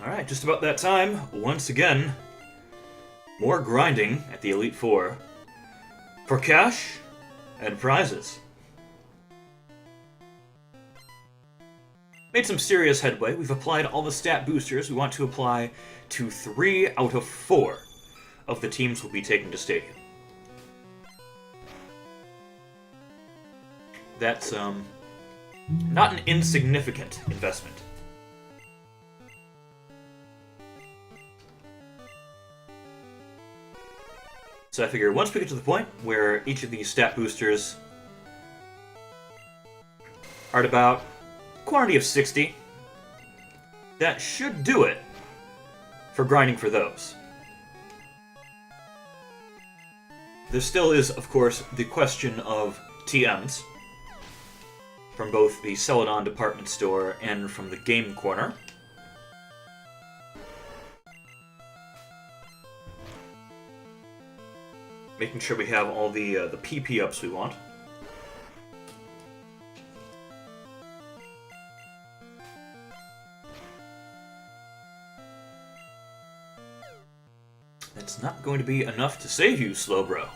Alright, just about that time. Once again, more grinding at the Elite Four for cash and prizes. Made some serious headway. We've applied all the stat boosters we want to apply to 3 out of 4 of the teams we'll be taking to Stadium. That's, not an insignificant investment. So I figure once we get to the point where each of these stat boosters are at about a quantity of 60, that should do it for grinding for those. There still is, of course, the question of TMs from both the Celadon department store and from the Game Corner. Making sure we have all the PP ups we want. It's not going to be enough to save you, Slowbro.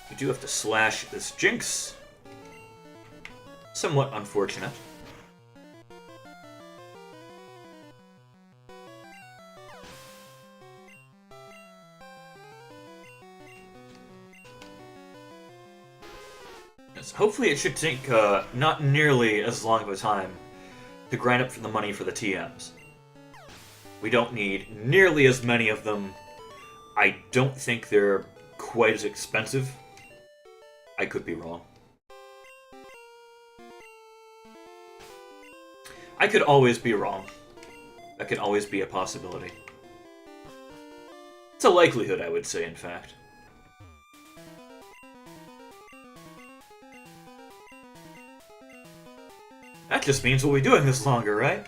We do have to slash this Jinx. Somewhat unfortunate. Hopefully it should take not nearly as long of a time to grind up for the money for the TMs. We don't need nearly as many of them. I don't think they're quite as expensive. I could be wrong. I could always be wrong. That could always be a possibility. It's a likelihood, I would say, in fact. That just means we'll be doing this longer, right?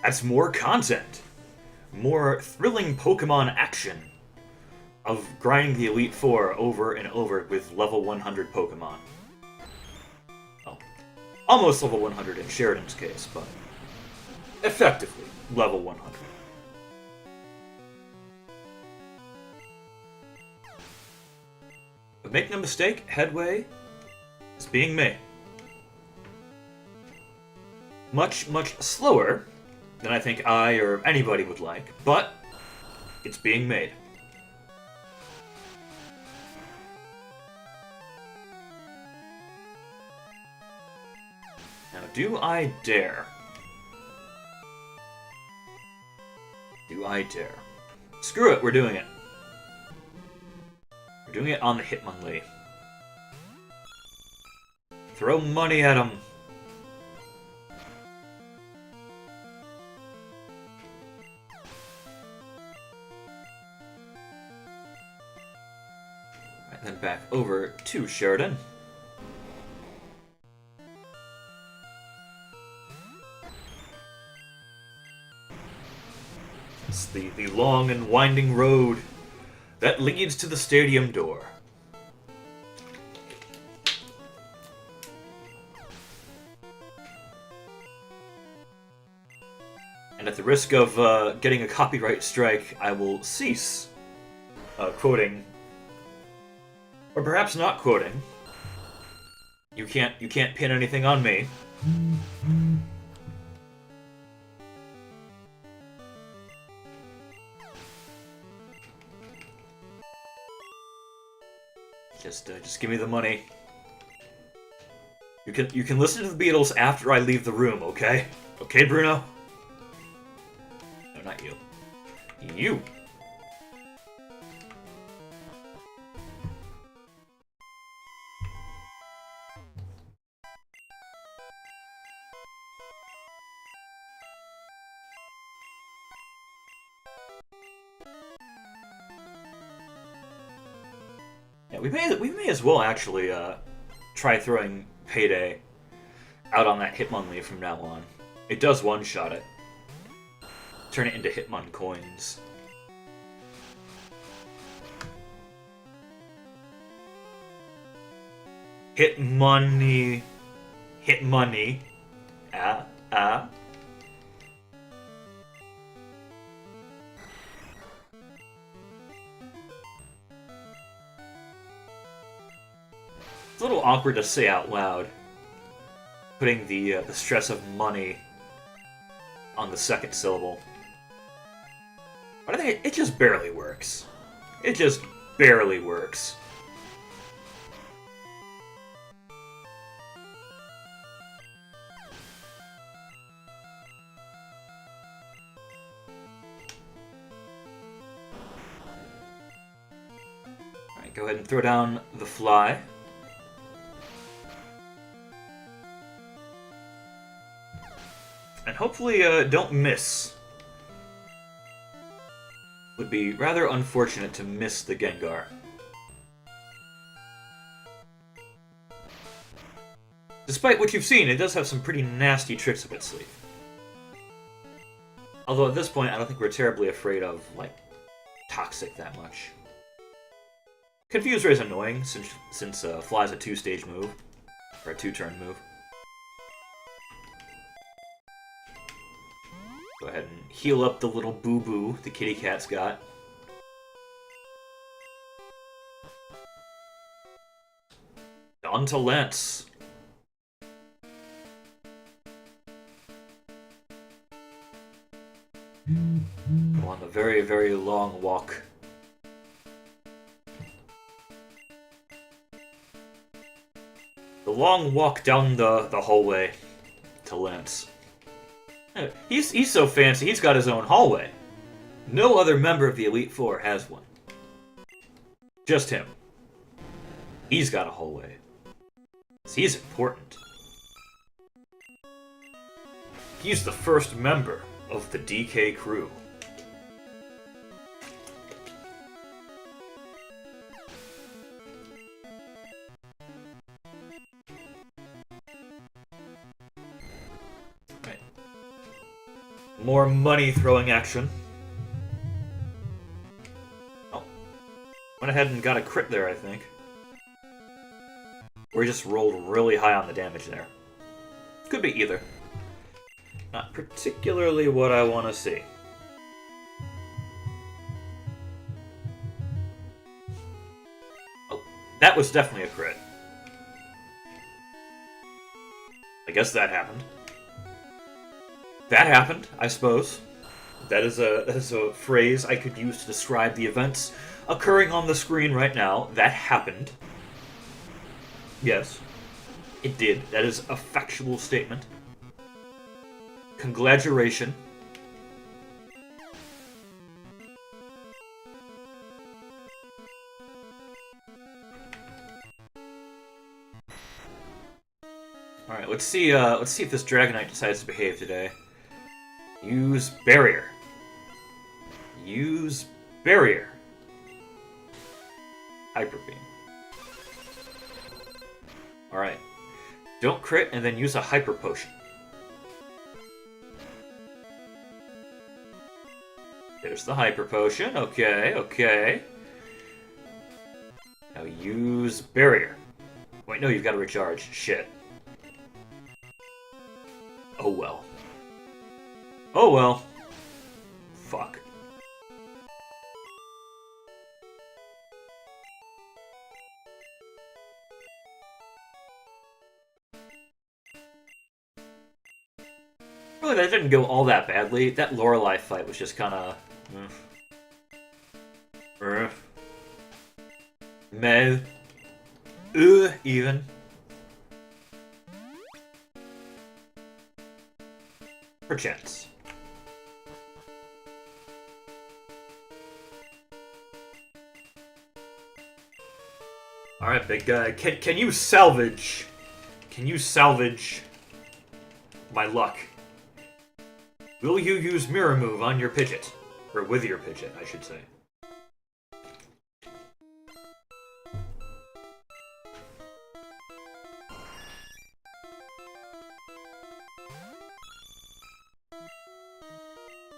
That's more content. More thrilling Pokemon action of grinding the Elite Four over and over with level 100 Pokemon. Oh, almost level 100 in Sheridan's case, but effectively level 100. But make no mistake, headway is being made. Much, much slower than I think I or anybody would like, but it's being made. Now, do I dare? Do I dare? Screw it, we're doing it. We're doing it on the Hitmonlee. Throw money at him. Then back over to Sheridan. It's the long and winding road that leads to the stadium door. And at the risk of getting a copyright strike, I will cease quoting. Or perhaps not quoting. You can't pin anything on me. Just give me the money. You can listen to the Beatles after I leave the room, okay? Okay, Bruno? No, not you. You. Yeah, we may as well actually try throwing Payday out on that Hitmonlee from now on. It does one-shot it. Turn it into Hitmon coins. Hit money. Hit money. Ah, ah. It's a little awkward to say out loud, putting the stress of money on the second syllable. But I think it just barely works. It just barely works. Alright, go ahead and throw down the fly. And hopefully don't miss. Would be rather unfortunate to miss the Gengar. Despite what you've seen, it does have some pretty nasty tricks up its sleeve. Although at this point, I don't think we're terribly afraid of, like, Toxic that much. Confuse Ray is annoying, since Fly's a two-stage move. Or a two-turn move. Go ahead and heal up the little boo-boo the kitty cat's got. On to Lance. Go on the very, very long walk. The long walk down the hallway to Lance. He's so fancy, he's got his own hallway. No other member of the Elite Four has one. Just him. He's got a hallway. He's important. He's the first member of the DK crew. Right. More money throwing action. Oh. Went ahead and got a crit there, I think. Or he just rolled really high on the damage there. Could be either. Not particularly what I want to see. Oh, that was definitely a crit. I guess that happened. That happened, I suppose. That is a phrase I could use to describe the events occurring on the screen right now. That happened. Yes, it did. That is a factual statement. Congratulations. All right, let's see if this Dragonite decides to behave today. Use barrier. Use barrier. Hyper Beam. Alright. Don't crit and then use a Hyper Potion. There's the Hyper Potion. Okay, okay. Now use Barrier. Wait, no, you've got to recharge. Shit. Oh well. Oh well. Fuck. Really, that didn't go all that badly. That Lorelei fight was just kind of... meh. Even. Perchance. Alright, big guy. Can you salvage... Can you salvage... my luck? Will you use Mirror Move on your Pidgeot? Or with your Pidgeot, I should say.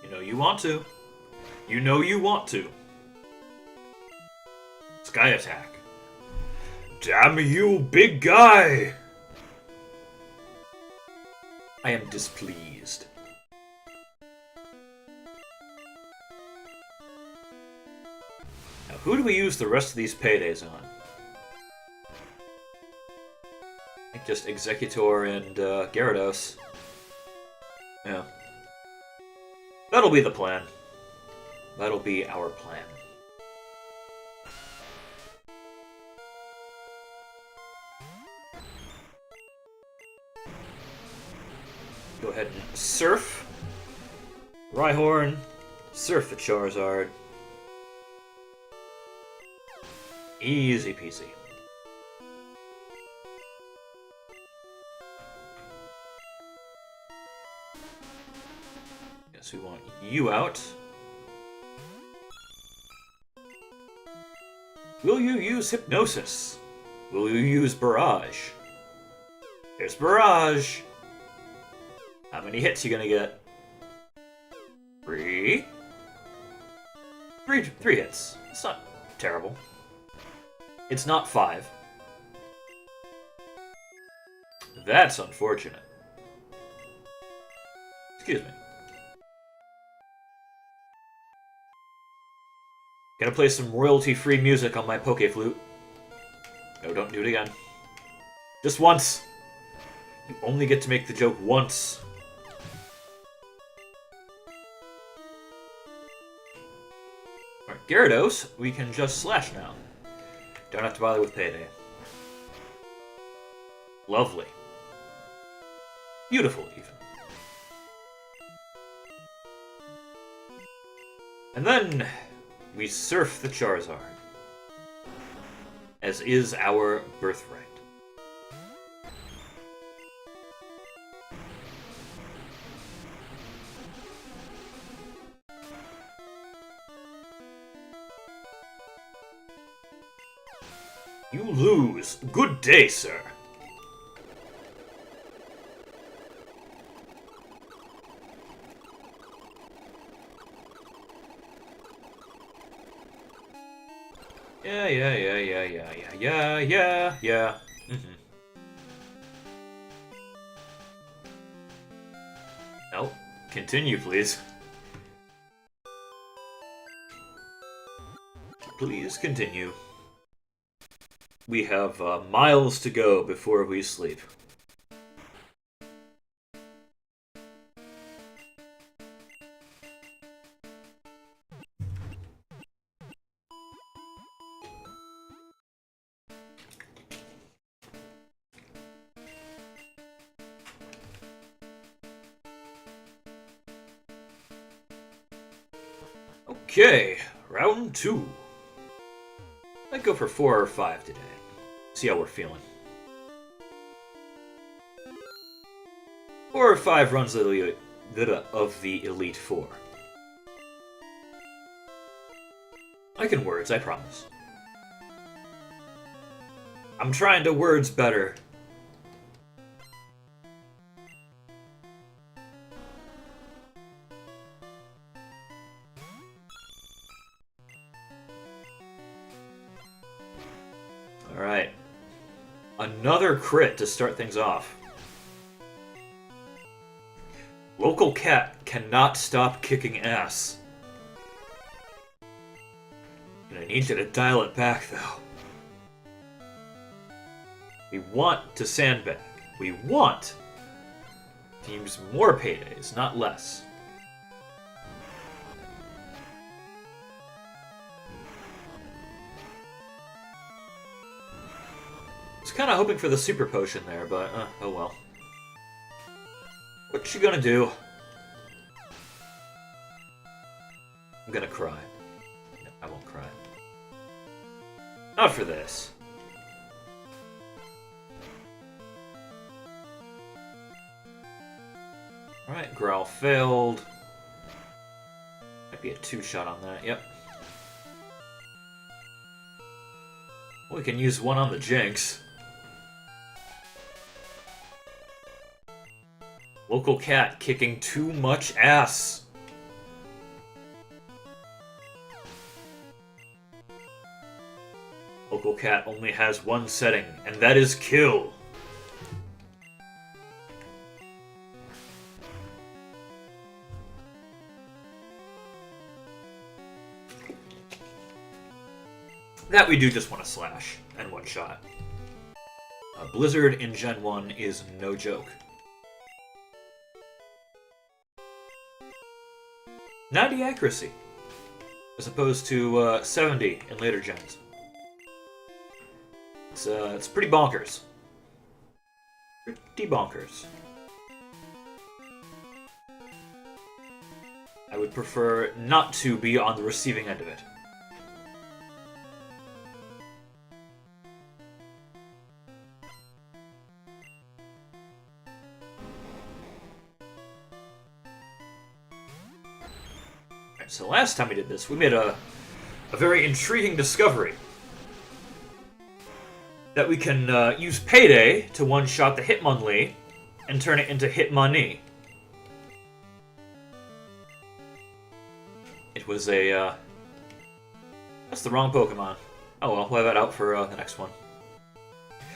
You know you want to. You know you want to. Sky Attack. Damn you, big guy! I am displeased. Now, who do we use the rest of these paydays on? I think just Executor and Gyarados. Yeah. That'll be the plan. That'll be our plan. Go ahead and surf. Rhyhorn. Surf the Charizard. Easy peasy. Guess we want you out. Will you use Hypnosis? Will you use Barrage? There's Barrage! How many hits you gonna get? Three hits. It's not terrible. It's not 5. That's unfortunate. Excuse me. Gonna play some royalty-free music on my Poke Flute. No, don't do it again. Just once. You only get to make the joke once. Alright, Gyarados, we can just slash now. Don't have to bother with Payday. Lovely. Beautiful, even. And then we surf the Charizard, as is our birthright. You lose. Good day, sir. Yeah. No, continue, please. Please continue. We have miles to go before we sleep. Okay, round 2. I'd go for 4 or 5 today. See how we're feeling. 4 or 5 runs of the Elite Four. I can words, I promise. I'm trying to words better. Alright. Another crit to start things off. Local Cat cannot stop kicking ass. And I need you to dial it back, though. We want to sandbag. We want to use more paydays, not less. I was kind of hoping for the super potion there, but oh well. What you gonna do? I'm gonna cry. No, I won't cry. Not for this. Alright, Growl failed. Might be a 2-shot on that, yep. We can use one on the Jinx. Local Cat kicking too much ass. Local Cat only has one setting, and that is kill. That we do just want to slash and one-shot. Blizzard in Gen 1 is no joke. 90 accuracy, as opposed to 70 in later gens. It's pretty bonkers. Pretty bonkers. I would prefer not to be on the receiving end of it. So last time we did this, we made a very intriguing discovery. That we can use Payday to one-shot the Hitmonlee and turn it into Hitmonlee. It was a... That's the wrong Pokemon. Oh well, we'll have that out for the next one.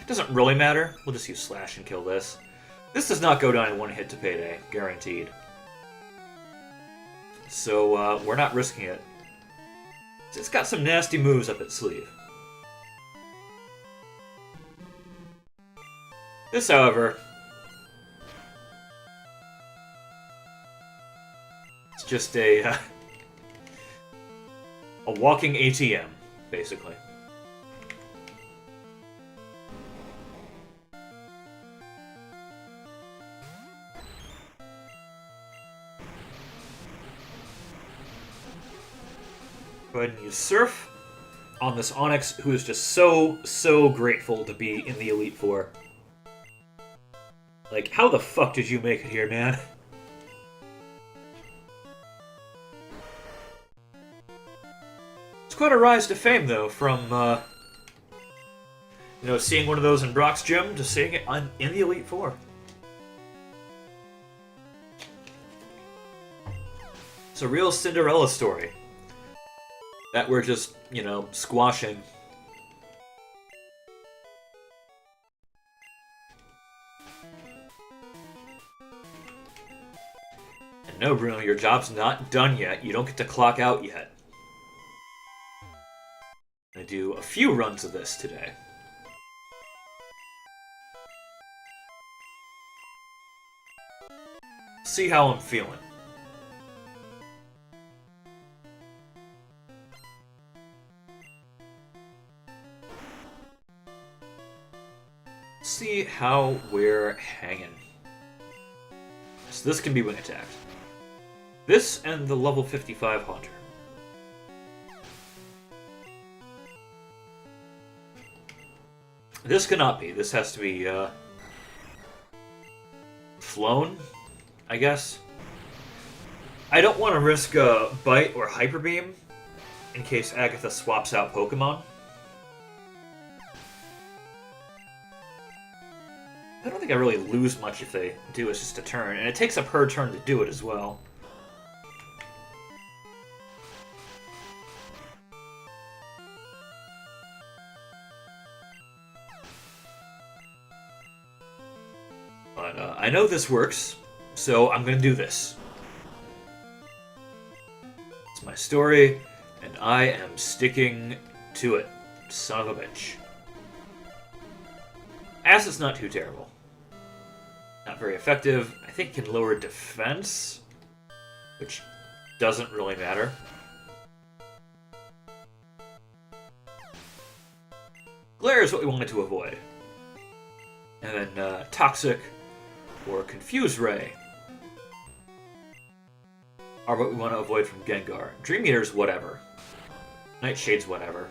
Doesn't really matter. We'll just use Slash and kill this. This does not go down in one hit to Payday. Guaranteed. So, we're not risking it. It's got some nasty moves up its sleeve. This, however... It's just a walking ATM, basically. Go ahead and use Surf on this Onix, who is just so grateful to be in the Elite Four. Like, how the fuck did you make it here, man? It's quite a rise to fame, though, from, you know, seeing one of those in Brock's gym to seeing it in the Elite Four. It's a real Cinderella story. That we're just, you know, squashing. And no, Bruno, your job's not done yet. You don't get to clock out yet. I'm gonna do a few runs of this today. See how I'm feeling. See how we're hanging. So this can be wing attacked. This and the level 55 Haunter. This cannot be. This has to be flown, I guess. I don't want to risk a Bite or Hyper Beam in case Agatha swaps out Pokemon. I don't think I really lose much if they do. It's just a turn. And it takes up her turn to do it as well. But I know this works, so I'm going to do this. It's my story, and I am sticking to it. Son of a bitch. Acid's not too terrible. Not very effective. I think it can lower defense, which doesn't really matter. Glare is what we wanted to avoid. And then Toxic or Confuse Ray are what we want to avoid from Gengar. Dream Eater's whatever. Nightshade's whatever.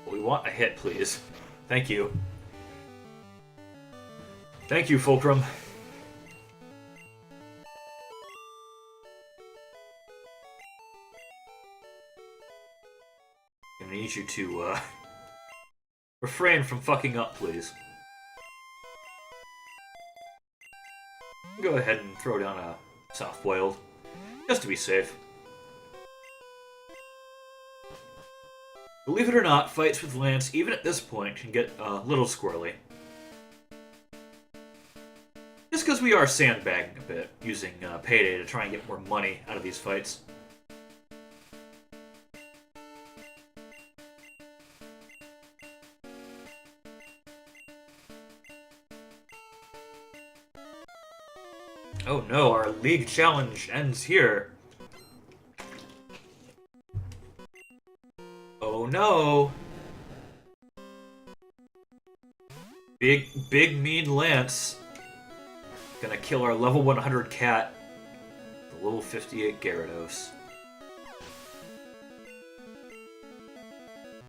We want a hit, please. Thank you. Thank you, Fulcrum. I need you to, refrain from fucking up, please. Go ahead and throw down a soft-boiled. Just to be safe. Believe it or not, fights with Lance, even at this point, can get a little squirrely. Just because we are sandbagging a bit, using Payday to try and get more money out of these fights. Oh no, our league challenge ends here. Oh no! Big mean Lance. Gonna kill our level 100 cat. The level 58 Gyarados.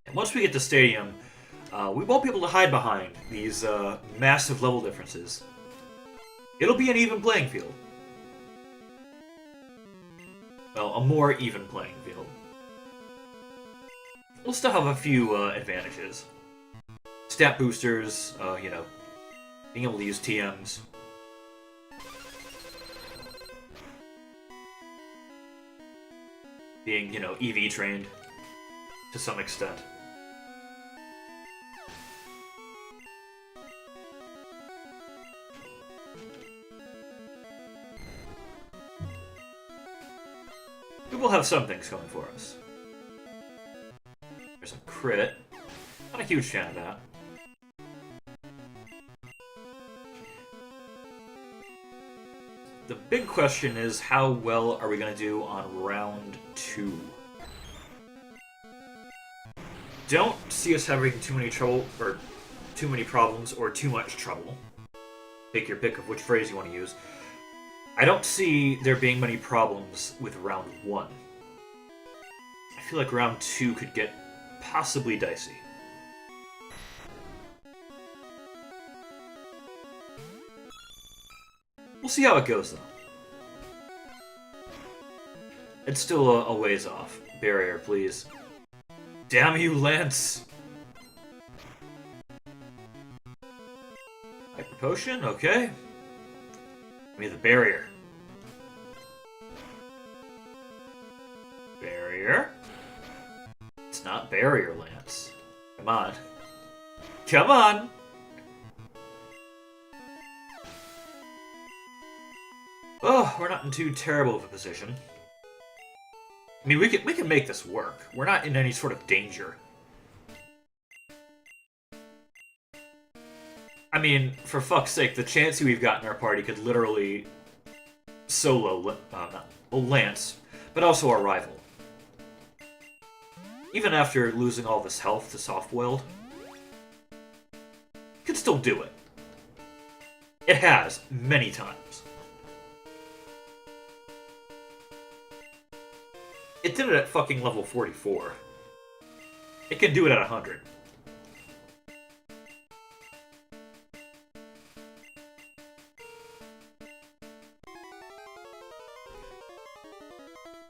And once we get to Stadium, we won't be able to hide behind these massive level differences. It'll be an even playing field. Well, a more even playing field. We'll still have a few advantages. Stat boosters, you know, being able to use TMs. Being, you know, EV trained to some extent. We will have some things going for us. There's a crit. Not a huge fan of that. The big question is, how well are we going to do on round 2? Don't see us having too many trouble, or too many problems, or too much trouble. Take your pick of which phrase you want to use. I don't see there being many problems with round 1. I feel like round 2 could get possibly dicey. We'll see how it goes, though. It's still a ways off. Barrier, please. Damn you, Lance! Hyper Potion, okay. Give me the barrier. Barrier? It's not barrier, Lance. Come on. Come on! Oh, we're not in too terrible of a position. I mean, we can make this work. We're not in any sort of danger. I mean, for fuck's sake, the Chansey we've got in our party could literally solo Lance, but also our rival. Even after losing all this health to Soft-Boiled, could still do it. It has, many times. It did it at fucking level 44. It can do it at 100.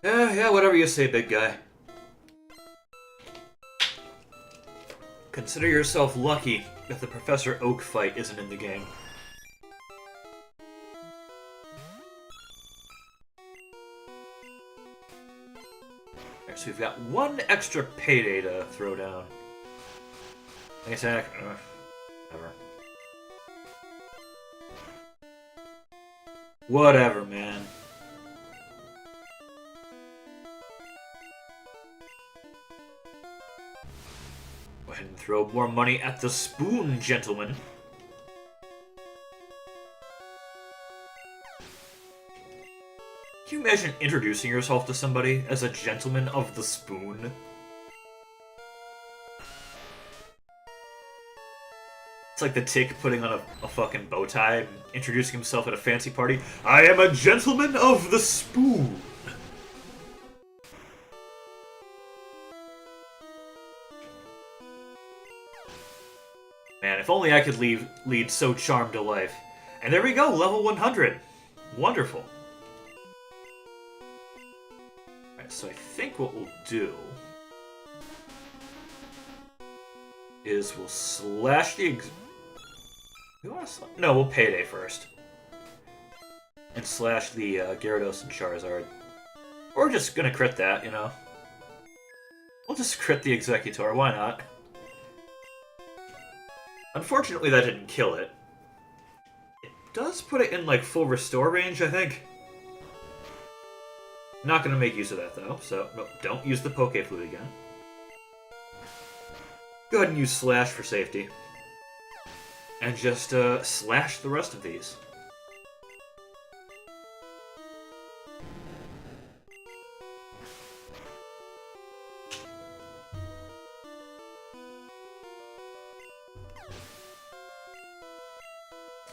Yeah, whatever you say, big guy. Consider yourself lucky that the Professor Oak fight isn't in the game. Alright, so we've got one extra Payday to throw down. Attack. Whatever. Whatever, man. Go ahead and throw more money at the spoon, gentlemen. Can you imagine introducing yourself to somebody as a gentleman of the spoon? It's like the Tick putting on a fucking bow tie and introducing himself at a fancy party. I am a gentleman of the spoon! Man, if only I could lead so charmed a life. And there we go, level 100. Wonderful. Alright, so I think what we'll do is we'll slash the... No, we'll Payday first. And slash the Gyarados and Charizard. We're just gonna crit that, you know. We'll just crit the Executor, why not? Unfortunately, that didn't kill it. It does put it in, like, full restore range, I think. Not gonna make use of that, though, so no, don't use the Poke Flute again. Go ahead and use Slash for safety. And just slash the rest of these.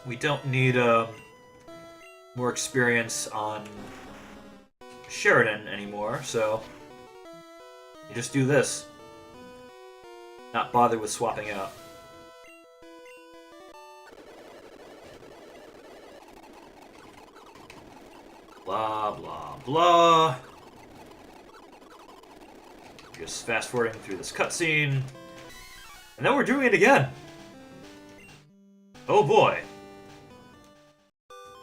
We don't need more experience on Sheridan anymore, so you just do this. Not bother with swapping out. Blah, blah, blah. Just fast forwarding through this cutscene. And then we're doing it again. Oh boy.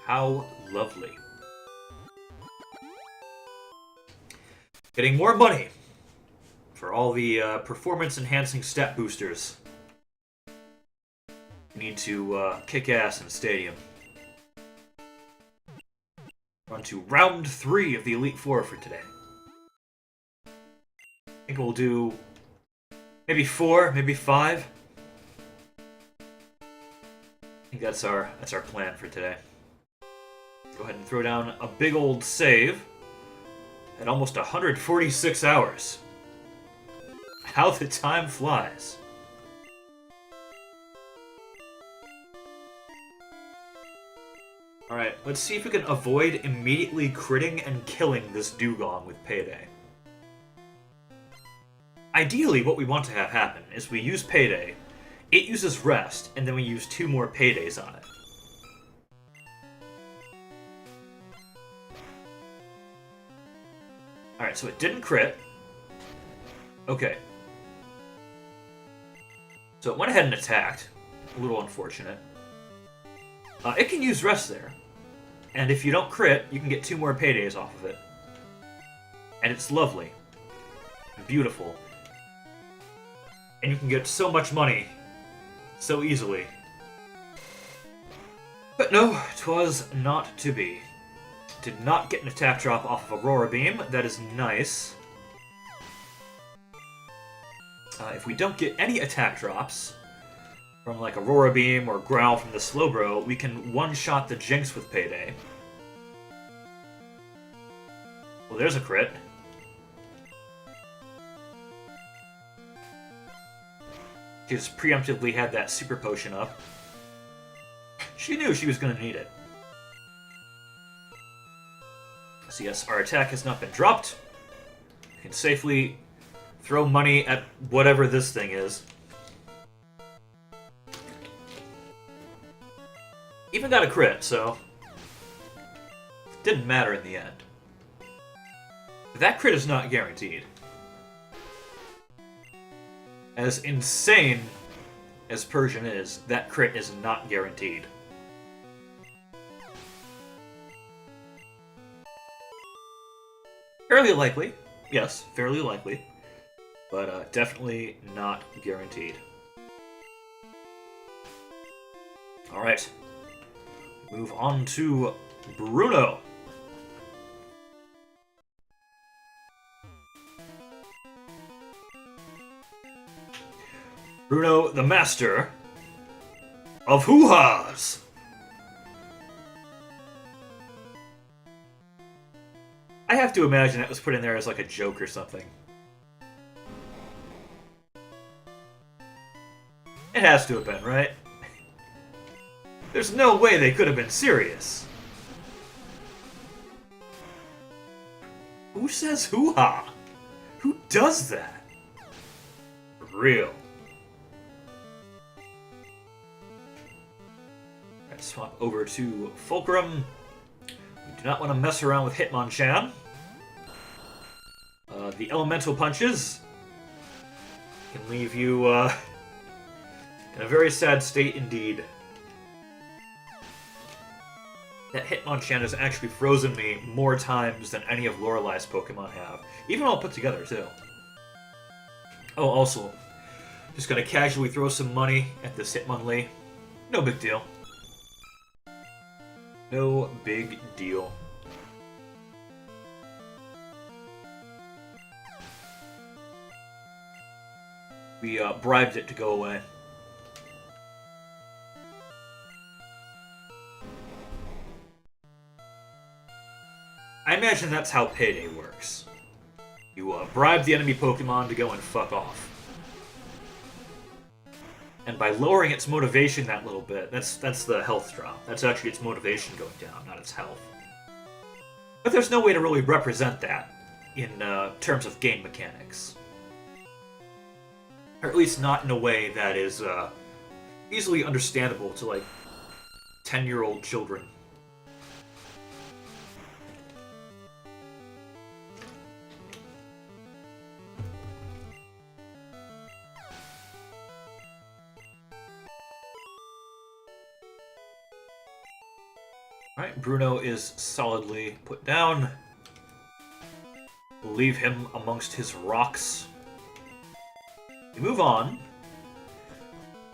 How lovely. Getting more money for all the performance-enhancing stat boosters. We need to kick ass in Stadium. We're on to round 3 of the Elite Four for today. I think we'll do maybe 4, maybe 5. I think that's our plan for today. Go ahead and throw down a big old save at almost 146 hours. How the time flies. Alright, let's see if we can avoid immediately critting and killing this Dugong with Payday. Ideally, what we want to have happen is we use Payday, it uses Rest, and then we use 2 more Paydays on it. Alright, so it didn't crit. Okay. So it went ahead and attacked. A little unfortunate. It can use Rest there. And if you don't crit, you can get 2 more Paydays off of it. And it's lovely. And beautiful. And you can get so much money so easily. But no, 'twas not to be. Did not get an attack drop off of Aurora Beam. That is nice. If we don't get any attack drops from like Aurora Beam or Growl from the Slowbro, we can one-shot the Jinx with Payday. Well, there's a crit. She just preemptively had that Super Potion up. She knew she was going to need it. So yes, our attack has not been dropped. We can safely throw money at whatever this thing is. Even got a crit, so didn't matter in the end. That crit is not guaranteed. As insane as Persian is, that crit is not guaranteed. Fairly likely. Yes, fairly likely. But definitely not guaranteed. Alright. Move on to Bruno. Bruno, the master of hoo-has. I have to imagine it was put in there as like a joke or something. It has to have been, right? There's no way they could have been serious. Who says hoo-ha? Who does that? For real. Alright, swap over to Fulcrum. We do not want to mess around with Hitmonchan. The Elemental Punches can leave you in a very sad state indeed. That Hitmonchan has actually frozen me more times than any of Lorelei's Pokemon have. Even all put together, too. Oh, also, just gonna casually throw some money at this Hitmonlee. No big deal. No big deal. We bribed it to go away. I imagine that's how Payday works. You bribe the enemy Pokemon to go and fuck off. And by lowering its motivation that little bit, that's the health drop. That's actually its motivation going down, not its health. But there's no way to really represent that in terms of game mechanics. Or at least not in a way that is easily understandable to, like, 10-year-old children. Alright, Bruno is solidly put down. We'll leave him amongst his rocks. We move on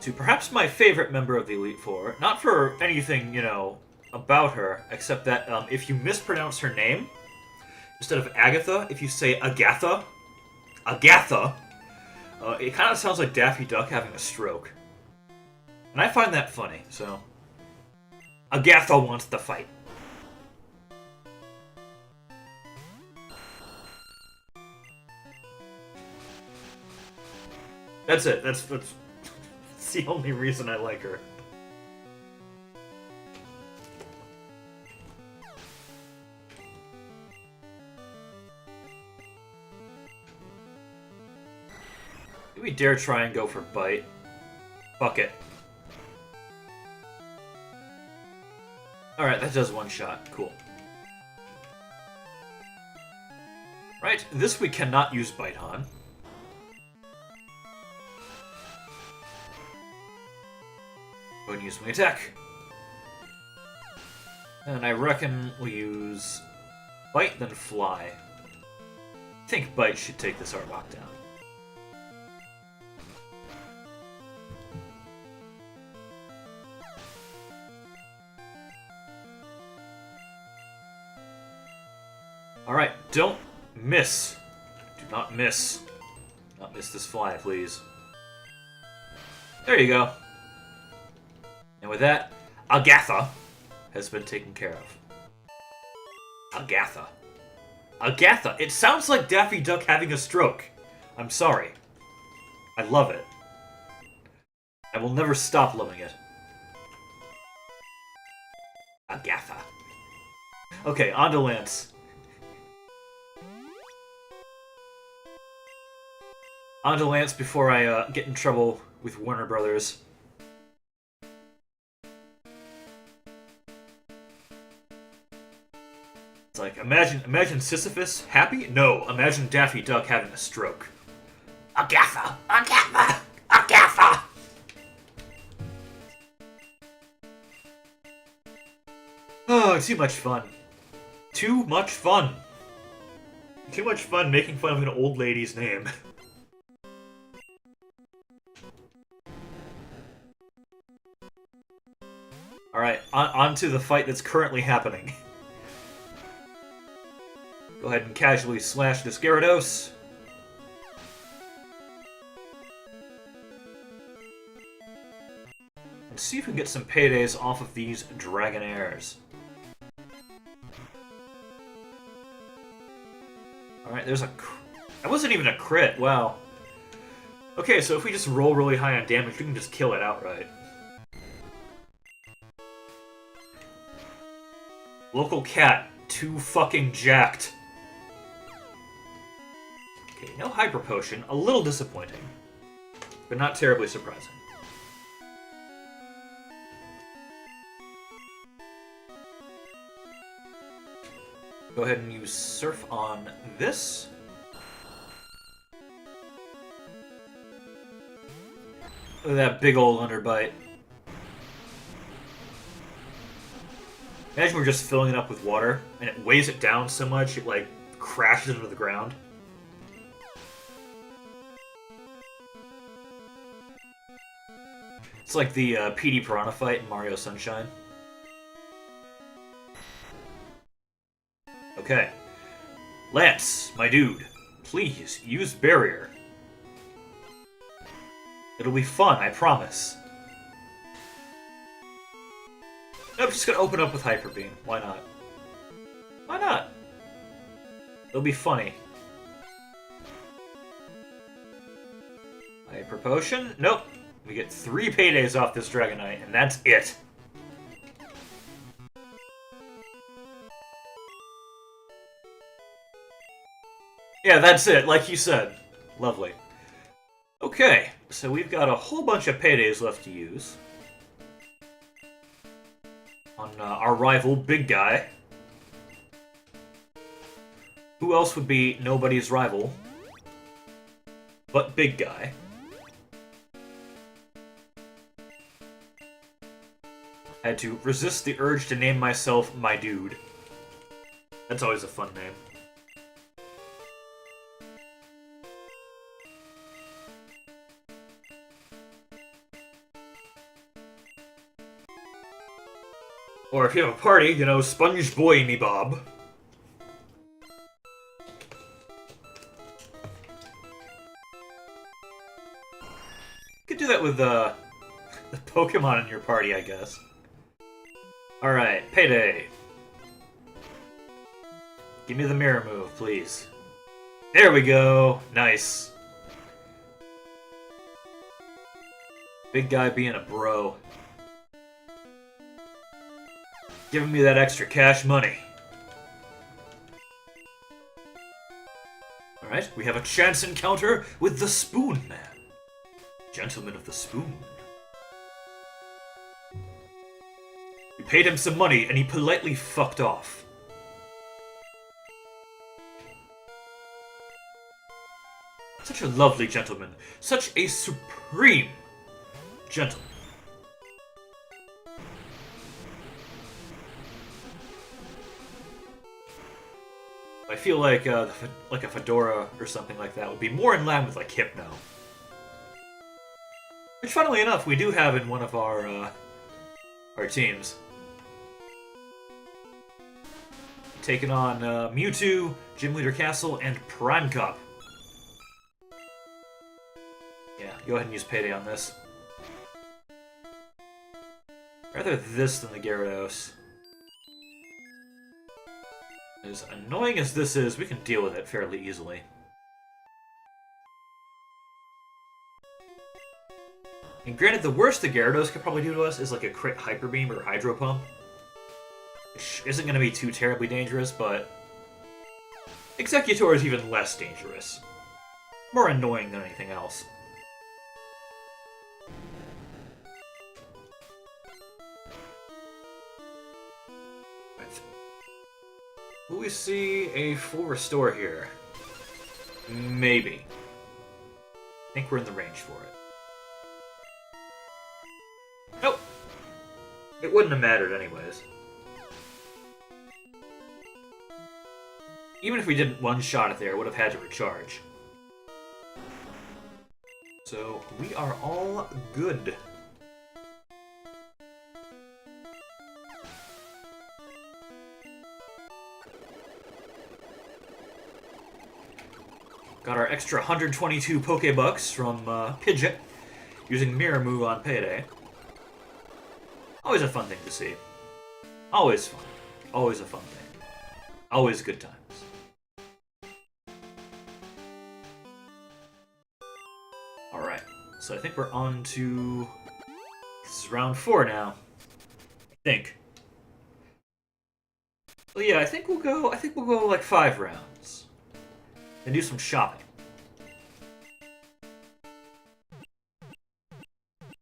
to perhaps my favorite member of the Elite Four. Not for anything, you know, about her, except that if you mispronounce her name, instead of Agatha, if you say Agatha, it kind of sounds like Daffy Duck having a stroke. And I find that funny, so... Agatha wants to fight. That's it. That's the only reason I like her. Do we dare try and go for bite? Fuck it. Alright, that does one shot. Cool. Right, this we cannot use Bite on. Go ahead and use Wing Attack. And I reckon we'll use Bite, then Fly. I think Bite should take this Arbok down. Alright, don't miss. Do not miss. Do not miss this Fly, please. There you go. And with that, Agatha has been taken care of. Agatha. Agatha. It sounds like Daffy Duck having a stroke. I'm sorry. I love it. I will never stop loving it. Agatha. Okay, on to Lance. On to Lance before I get in trouble with Warner Brothers. It's like, imagine Sisyphus happy? No, imagine Daffy Duck having a stroke. Agatha! Agatha! Agatha! Oh, too much fun. Too much fun. Too much fun making fun of an old lady's name. Alright, on to the fight that's currently happening. Go ahead and casually slash this Gyarados. And see if we can get some paydays off of these Dragonairs. Alright, there's a... That wasn't even a crit, wow. Okay, so if we just roll really high on damage, we can just kill it outright. Local cat, too fucking jacked. Okay, no Hyper Potion. A little disappointing. But not terribly surprising. Go ahead and use Surf on this. Look at that big old underbite. Imagine we're just filling it up with water, and it weighs it down so much it, like, crashes into the ground. It's like the PD Piranha fight in Mario Sunshine. Okay. Lance, my dude, please, use barrier. It'll be fun, I promise. I'm just gonna open up with Hyper Beam. Why not? Why not? It'll be funny. Hyper Potion? Nope. We get 3 paydays off this Dragonite, and that's it. Yeah, that's it, like you said. Lovely. Okay, so we've got a whole bunch of paydays left to use. On our rival, Big Guy. Who else would be nobody's rival but Big Guy? I had to resist the urge to name myself my dude. That's always a fun name. Or if you have a party, you know, Sponge Boy me Bob. You could do that with the Pokemon in your party, I guess. Alright, payday. Give me the mirror move, please. There we go! Nice. Big Guy being a bro. Giving me that extra cash money. Alright, we have a chance encounter with the Spoon Man. Gentleman of the Spoon. We paid him some money and he politely fucked off. Such a lovely gentleman. Such a supreme gentleman. I feel like a fedora or something like that would be more in line with like Hypno. Which, funnily enough, we do have in one of our teams. Taking on Mewtwo, Gym Leader Castle, and Prime Cup. Yeah, go ahead and use Payday on this. Rather this than the Gyarados. As annoying as this is, we can deal with it fairly easily. And granted, the worst the Gyarados could probably do to us is like a crit Hyper Beam or Hydro Pump. Which isn't going to be too terribly dangerous, but Executor is even less dangerous. More annoying than anything else. Will we see a full restore here? Maybe. I think we're in the range for it. Nope. It wouldn't have mattered anyways. Even if we didn't one-shot it there, it would have had to recharge. So, we are all good. Got our extra 122 Pokebucks from Pidgeot, using Mirror Move on Payday. Always a fun thing to see. Always fun. Always a fun thing. Always good times. Alright, so I think we're on to... This is round 4 now. I think. Well, yeah, I think we'll go like 5 rounds. And do some shopping.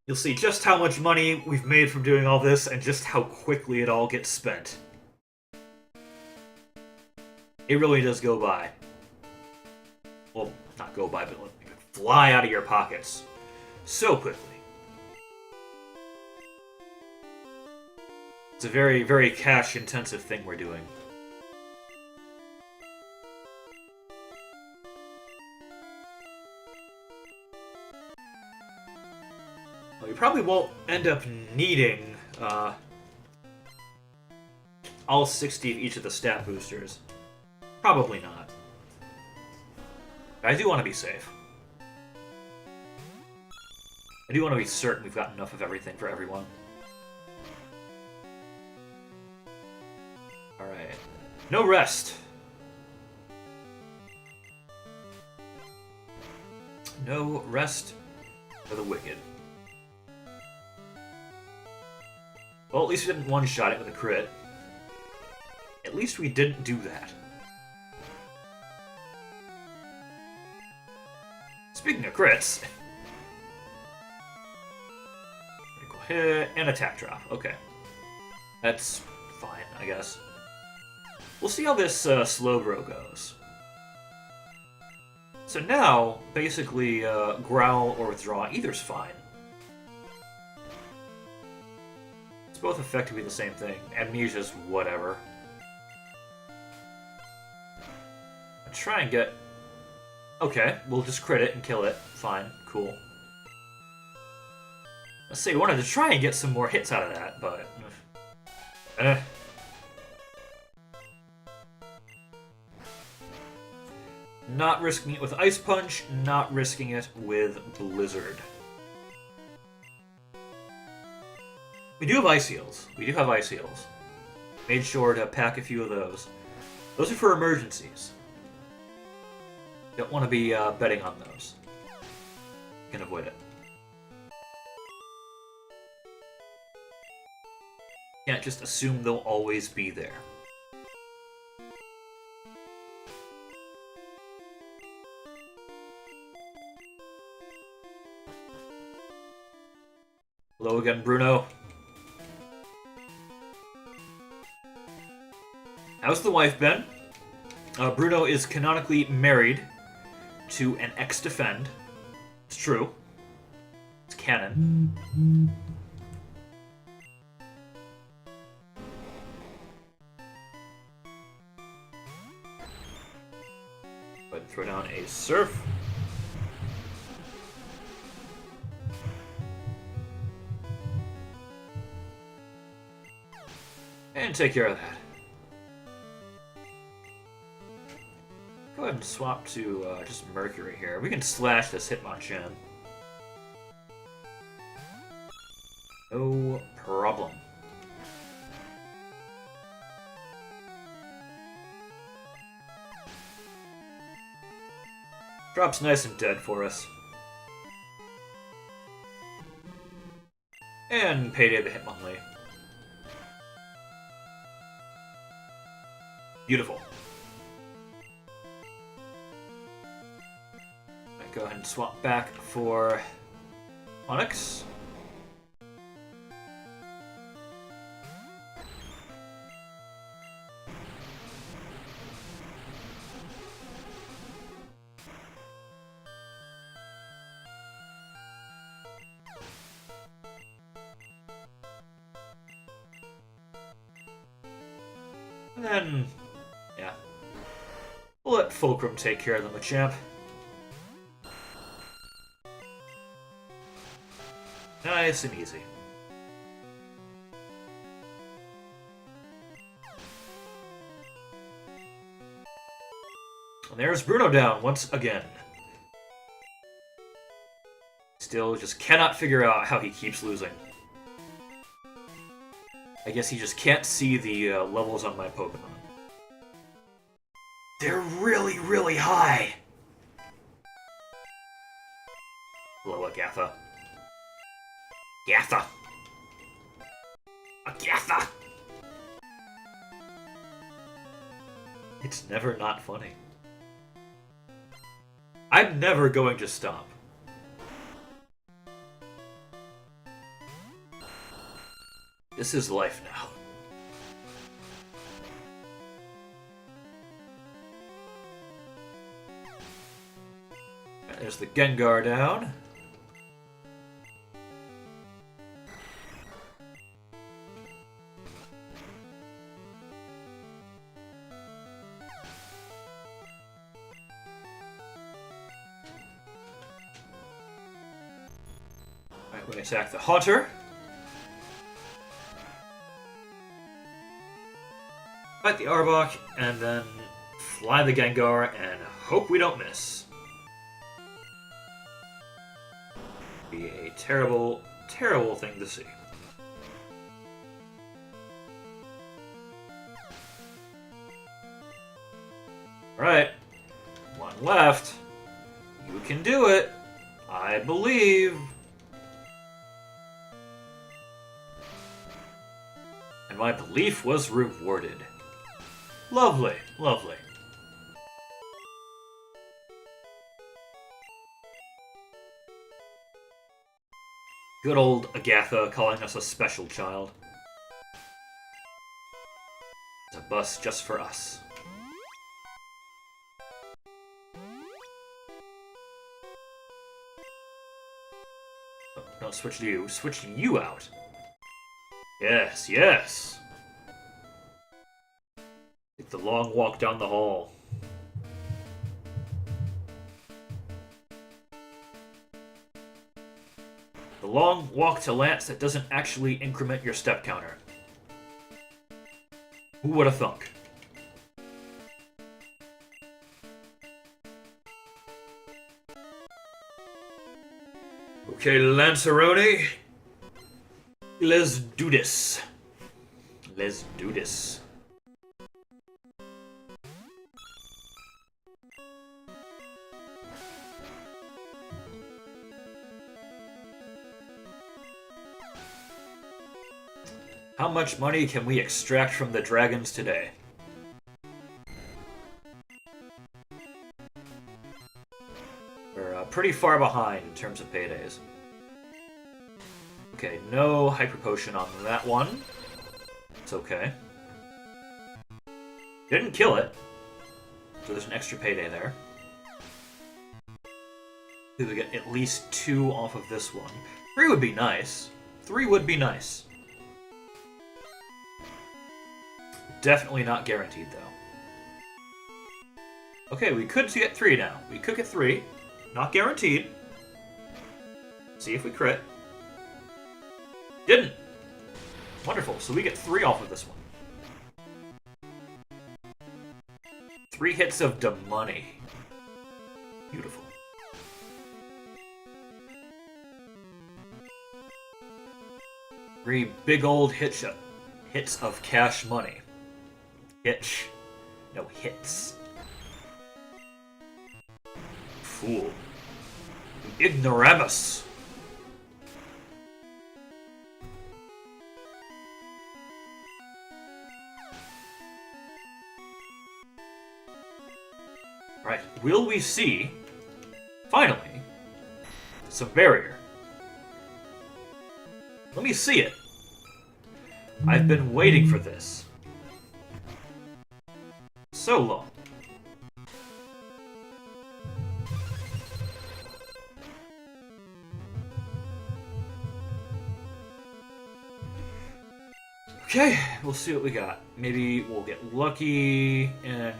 You'll see just how much money we've made from doing all this, and just how quickly it all gets spent. It really does go by. Well, not go by, but fly out of your pockets. So quickly. It's a very, very cash-intensive thing we're doing. Well, we probably won't end up needing all 60 of each of the stat boosters. Probably not. But I do want to be safe. I do want to be certain we've got enough of everything for everyone. Alright. No rest! No rest for the wicked. Well, at least we didn't one-shot it with a crit. At least we didn't do that. Speaking of crits... critical hit and attack drop. Okay. That's fine, I guess. We'll see how this Slowbro goes. So now, basically, Growl or Withdraw, either's fine. It's both effectively the same thing. Amnesia's whatever. I'll try and get... Okay, we'll just crit it and kill it. Fine, cool. Let's say we wanted to try and get some more hits out of that, but... Not risking it with Ice Punch, not risking it with Blizzard. We do have Ice Heals. We do have Ice Heals. Made sure to pack a few of those. Those are for emergencies. Don't want to be betting on those. Can avoid it. Can't just assume they'll always be there. Hello again, Bruno. How's the wife been? Bruno is canonically married to an ex-defend. It's true. It's canon. But throw down a surf. And take care of that. Go ahead and swap to just Mercury here. We can slash this Hitmonchan. No problem. Drop's nice and dead for us. And Payday the Hitmonlee. Beautiful. Go ahead and swap back for Onyx. And then, yeah. We'll let Fulcrum take care of the Machamp. Nice and easy. And there's Bruno down once again. Still just cannot figure out how he keeps losing. I guess he just can't see the levels on my Pokemon. They're really, really high! Hello, Agatha. Agatha! Agatha! It's never not funny. I'm never going to stop. This is life now. There's the Gengar down. We attack the Haunter. Fight the Arbok, and then fly the Gengar, and hope we don't miss. Be a terrible, terrible thing to see. Alright, one left. You can do it. I believe. And my belief was rewarded. Lovely, lovely. Good old Agatha calling us a special child. It's a bus just for us. Oh, don't switch to you. Switch you out. Yes, yes. Take the long walk down the hall. The long walk to Lance that doesn't actually increment your step counter. Who would have thunk? Okay, Lanceroni. Let's do this. Let's do this. How much money can we extract from the dragons today? We're pretty far behind in terms of paydays. Okay, no Hyper Potion on that one. It's okay. Didn't kill it, so there's an extra payday there. We would get at least 2 off of this one. 3 would be nice. 3 would be nice. Definitely not guaranteed, though. Okay, we could get 3 now. We could get 3. Not guaranteed. See if we crit. Didn't! Wonderful, so we get 3 off of this one. 3 hits of the money. Beautiful. Three big old hits of cash money. Hitch. No, hits. Fool. Ignoramus. Right, will we see, finally, some barrier? Let me see it. I've been waiting for this. So long. Okay, we'll see what we got. Maybe we'll get lucky and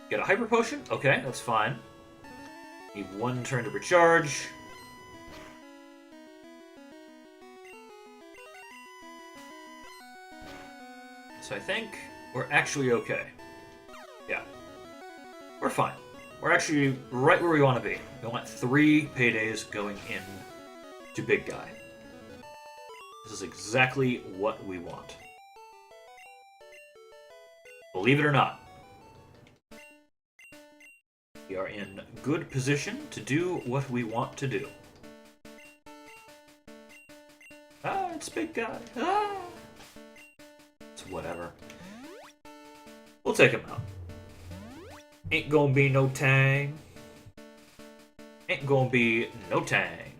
get a Hyper Potion. Okay, that's fine. Need 1 turn to recharge. So I think we're actually okay. Yeah. We're fine. We're actually right where we want to be. We want 3 paydays going in to Big Guy. This is exactly what we want. Believe it or not, we are in good position to do what we want to do. Ah, it's Big Guy. Ah! It's whatever. We'll take him out. Ain't gonna be no tang. Ain't gonna be no tang.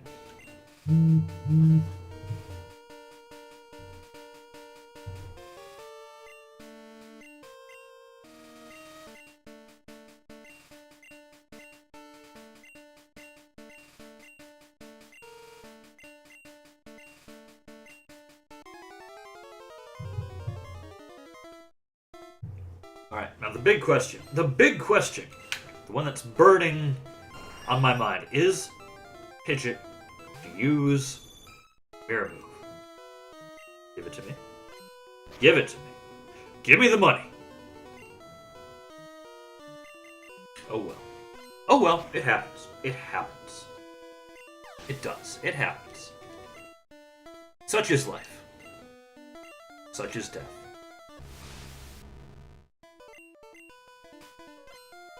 Alright, now the big question, the one that's burning on my mind, is Pidgeot to use Mirror move. Give it to me. Give it to me. Give me the money. Oh well. Oh well, it happens. It happens. It does. It happens. Such is life. Such is death.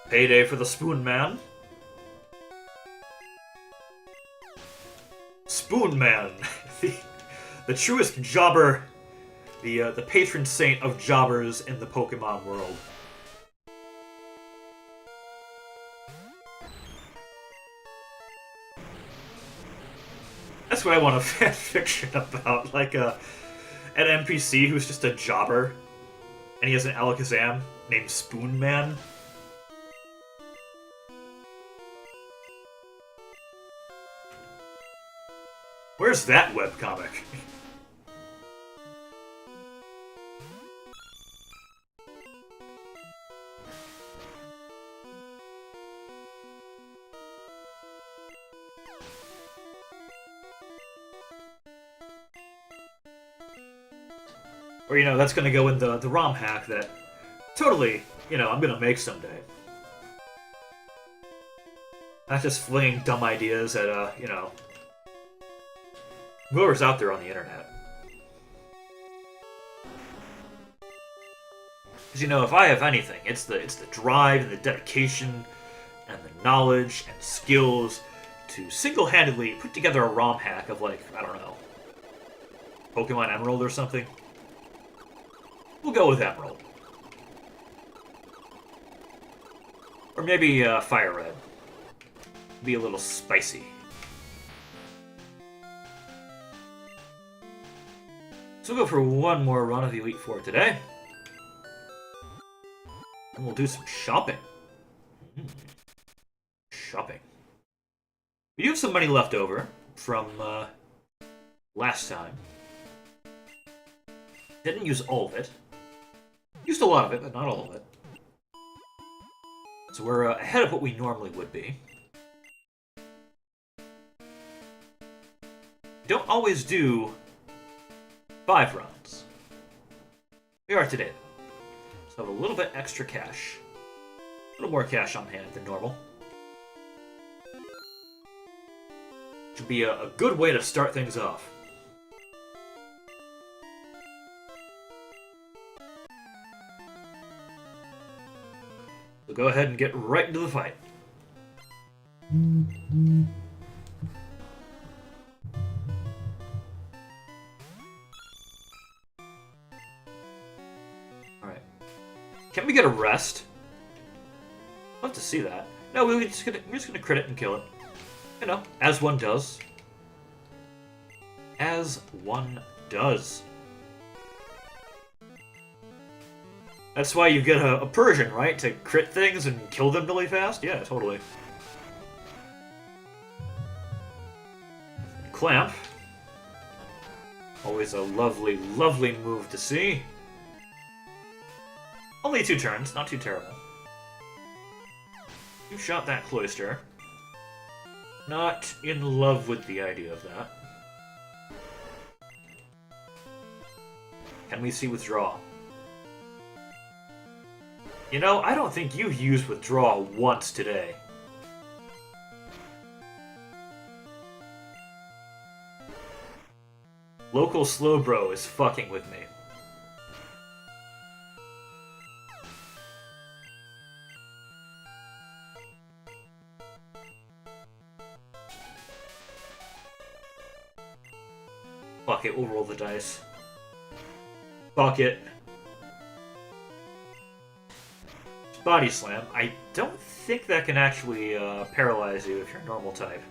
Payday for the Spoon Man. Spoon Man, the truest jobber, the patron saint of jobbers in the Pokemon world. That's what I want a fan fiction about, like an NPC who's just a jobber, and he has an Alakazam named Spoon Man. Where's that webcomic? Or, you know, that's gonna go in the ROM hack that totally, you know, I'm gonna make someday. Not just flinging dumb ideas at, you know, whoever's out there on the internet. Because, you know, if I have anything, it's the drive and the dedication and the knowledge and skills to single-handedly put together a ROM hack of, like, I don't know, Pokemon Emerald or something. We'll go with Emerald. Or maybe Fire Red. Be a little spicy. So we'll go for one more run of the Elite Four today. And we'll do some shopping. Shopping. We do have some money left over from last time. Didn't use all of it. Used a lot of it, but not all of it. So we're ahead of what we normally would be. Don't always do 5 rounds. We are today, though. So I have a little bit extra cash. A little more cash on hand than normal. Which would be a good way to start things off. So go ahead and get right into the fight. Alright. Can we get a rest? I'd love to see that. No, we're just gonna crit it and kill it. You know, as one does. As one does. That's why you get a Persian, right? To crit things and kill them really fast? Yeah, totally. Clamp. Always a lovely, lovely move to see. Only 2 turns, not too terrible. You shot that Cloyster. Not in love with the idea of that. Can we see withdraw? You know, I don't think you've used withdraw once today. Local Slowbro is fucking with me. Fuck it, we'll roll the dice. Fuck it. Body Slam. I don't think that can actually paralyze you if you're normal type.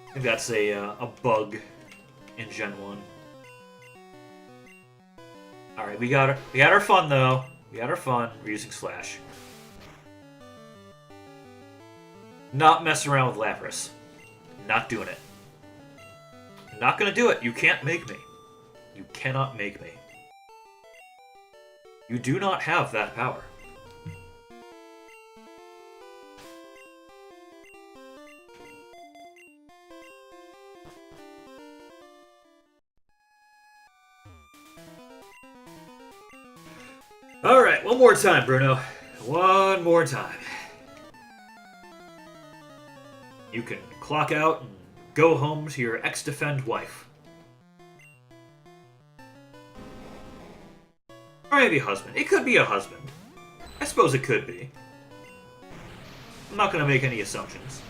I think that's a bug in Genwun. Alright, we got our fun though. We got our fun. We're using Slash. Not messing around with Lapras. Not doing it. Not gonna do it. You can't make me. You cannot make me. You do not have that power. Alright, one more time, Bruno. One more time. You can clock out and go home to your ex-defend wife. Or maybe husband. It could be a husband. I suppose it could be. I'm not going to make any assumptions.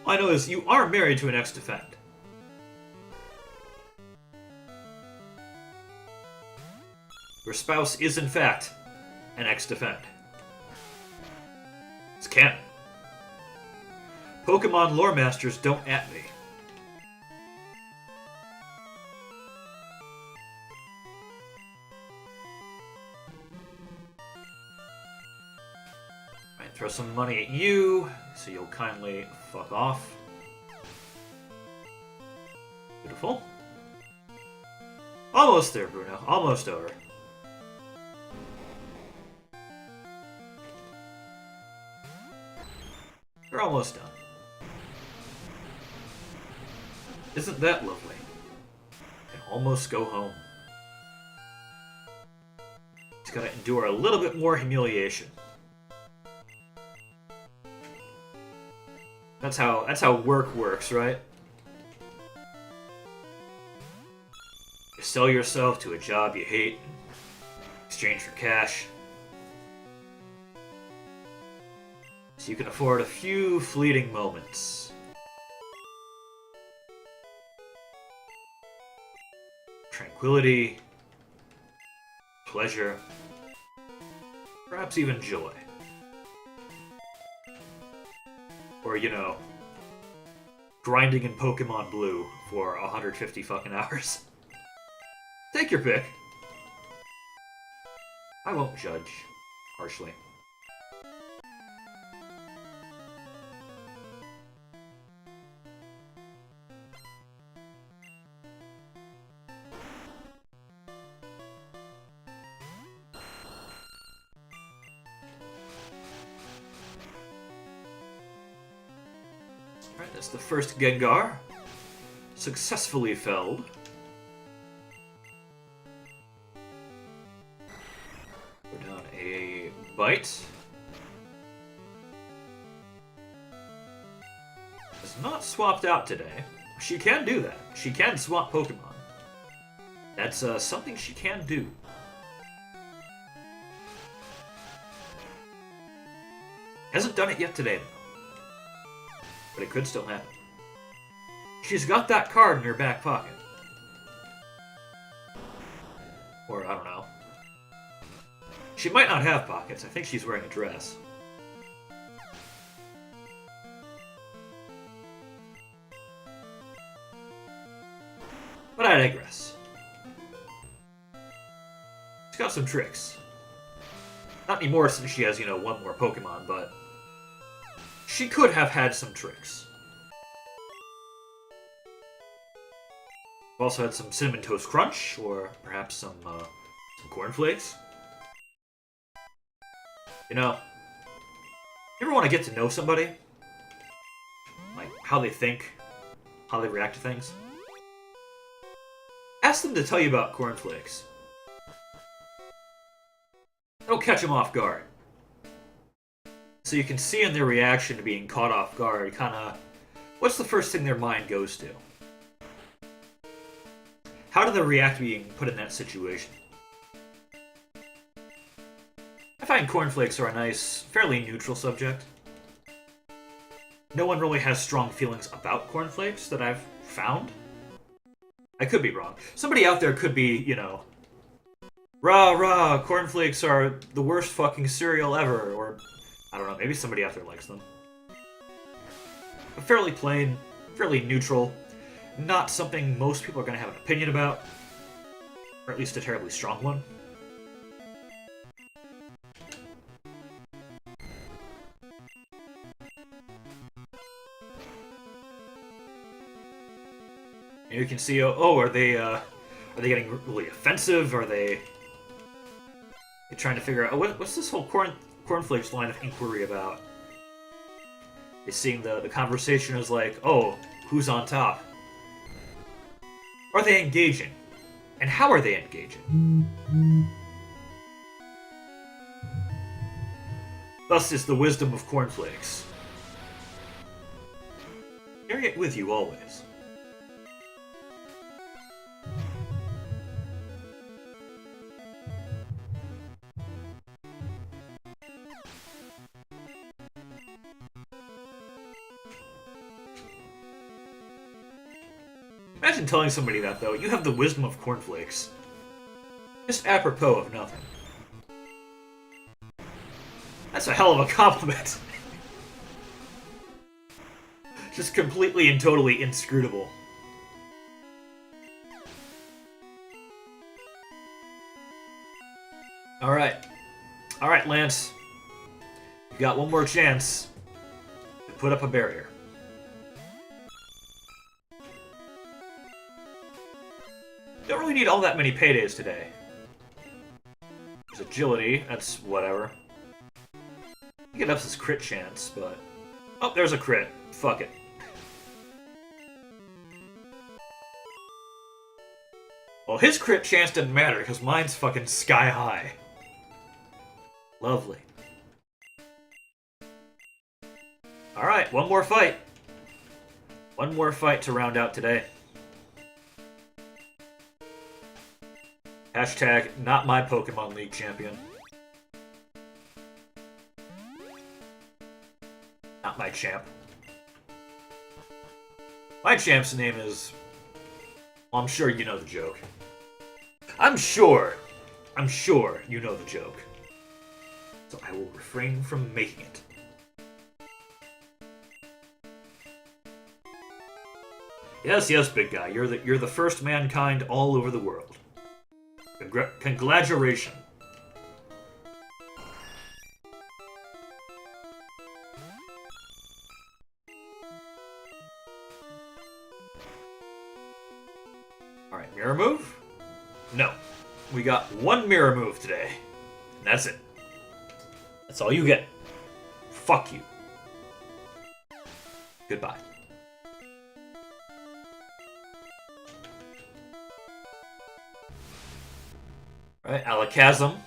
All I know is you are married to an ex-defend. Your spouse is, in fact, an ex-defend. It's canon. Pokemon lore masters don't at me. Might throw some money at you, so you'll kindly fuck off. Beautiful. Almost there, Bruno. Almost over. You're almost done. Isn't that lovely? You can almost go home. Just gotta endure a little bit more humiliation. That's how work works, right? You sell yourself to a job you hate in exchange for cash. So you can afford a few fleeting moments. Tranquility, pleasure, perhaps even joy. Or, you know, grinding in Pokemon Blue for 150 fucking hours. Take your pick. I won't judge harshly. Alright, that's the first Gengar. Successfully felled. We're down a bite. It's not swapped out today. She can do that. She can swap Pokemon. That's something she can do. Hasn't done it yet today, though. But it could still happen. She's got that card in her back pocket. Or, I don't know. She might not have pockets. I think she's wearing a dress. But I digress. She's got some tricks. Not anymore since she has, you know, one more Pokemon, but she could have had some tricks. Also had some Cinnamon Toast Crunch, or perhaps some cornflakes. You know, you ever want to get to know somebody? Like, how they think, how they react to things? Ask them to tell you about cornflakes. It'll catch them off guard. So you can see in their reaction to being caught off guard, kinda, what's the first thing their mind goes to? How do they react to being put in that situation? I find cornflakes are a nice, fairly neutral subject. No one really has strong feelings about cornflakes that I've found. I could be wrong. Somebody out there could be, you know, rah rah, cornflakes are the worst fucking cereal ever, or I don't know, maybe somebody out there likes them. But fairly plain, fairly neutral, not something most people are going to have an opinion about, or at least a terribly strong one. And you can see, oh, are they getting really offensive? Are they trying to figure out, what's this whole cornflakes line of inquiry about? is seeing the conversation as like, oh, who's on top? Are they engaging? And how are they engaging? Thus is the wisdom of cornflakes. Carry it with you always. Imagine telling somebody that, though. You have the wisdom of cornflakes. Just apropos of nothing. That's a hell of a compliment. Just completely and totally inscrutable. Alright. Alright, Lance. You got one more chance to put up a barrier. Don't really need all that many paydays today. There's agility, that's whatever. Get up this crit chance, but... Oh, there's a crit. Fuck it. Well, his crit chance didn't matter, because mine's fucking sky high. Lovely. Alright, one more fight. One more fight to round out today. Hashtag not my Pokemon League champion. Not my champ. My champ's name is... Well, I'm sure you know the joke. I'm sure you know the joke. So I will refrain from making it. Yes, yes, big guy. You're the first mankind all over the world. Congratulations. Alright, mirror move? No. We got one mirror move today. And that's it. That's all you get. Fuck you. Goodbye. Alright, Alakazam.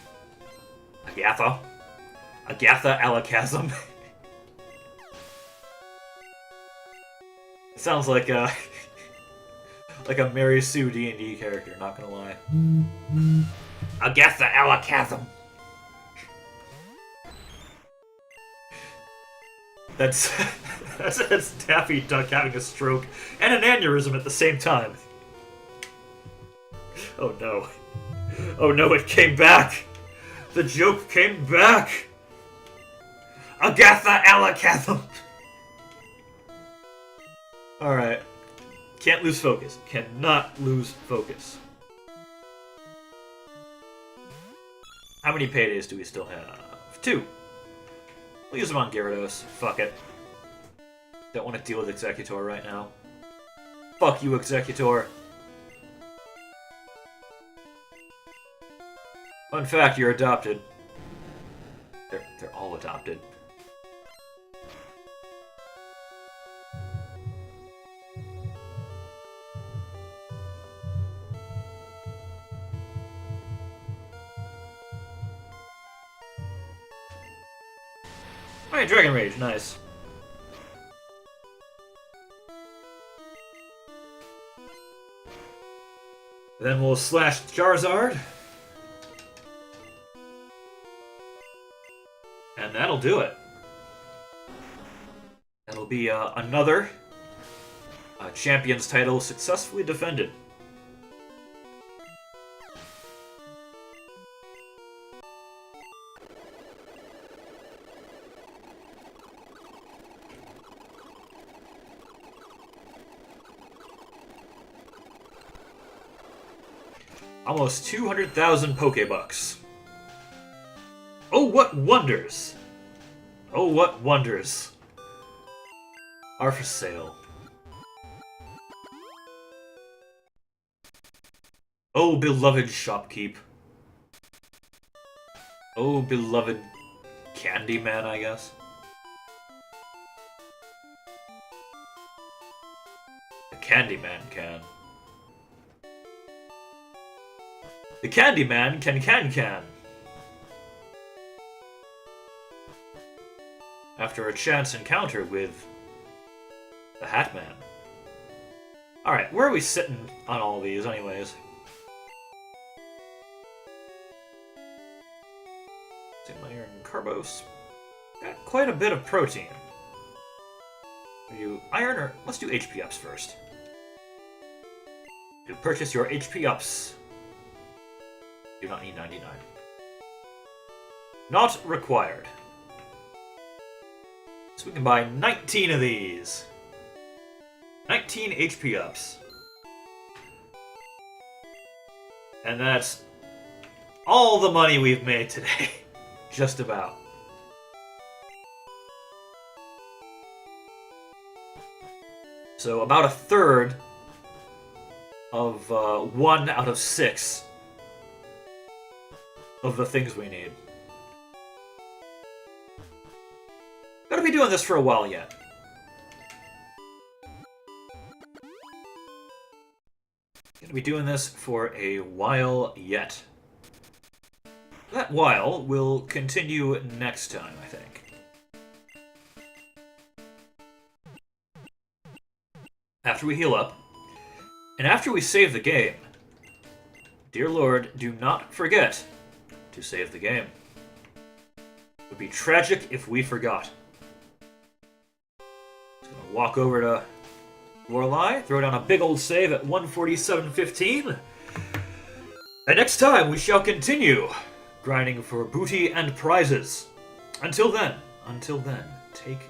Agatha. Agatha Alakazam. It sounds like a... like a Mary Sue D&D character, not gonna lie. Agatha Alakazam. That's Daffy Duck having a stroke and an aneurysm at the same time. Oh no. Oh no, it came back! The joke came back! Agatha Alakazam! Alright. Can't lose focus. Cannot lose focus. How many paydays do we still have? 2. We'll use them on Gyarados. Fuck it. Don't want to deal with Executor right now. Fuck you, Executor. Fun fact, you're adopted. They're all adopted. Alright, Dragon Rage, nice. Then we'll slash Charizard. And that'll do it. That'll be another Champions title successfully defended. Almost 200,000 Pokebucks. Oh, what wonders! Oh, what wonders are for sale. Oh, beloved shopkeep. Oh, beloved Candyman, I guess. Candyman can. The Candyman can. After a chance encounter with the Hatman. Alright, where are we sitting on all these anyways? Iron carbos. Got quite a bit of protein. You iron or let's do HP ups first. To purchase your HP ups, do not need 99. Not required. So we can buy 19 of these. 19 HP ups. And that's all the money we've made today. Just about. So about a third of 1 out of 6 of the things we need. Gotta be doing this for a while yet. Gonna be doing this for a while yet. That while will continue next time, I think. After we heal up, and after we save the game. Dear Lord, do not forget to save the game. It would be tragic if we forgot. Just gonna walk over to Lorelei, throw down a big old save at 147.15. And next time we shall continue grinding for booty and prizes. Until then, take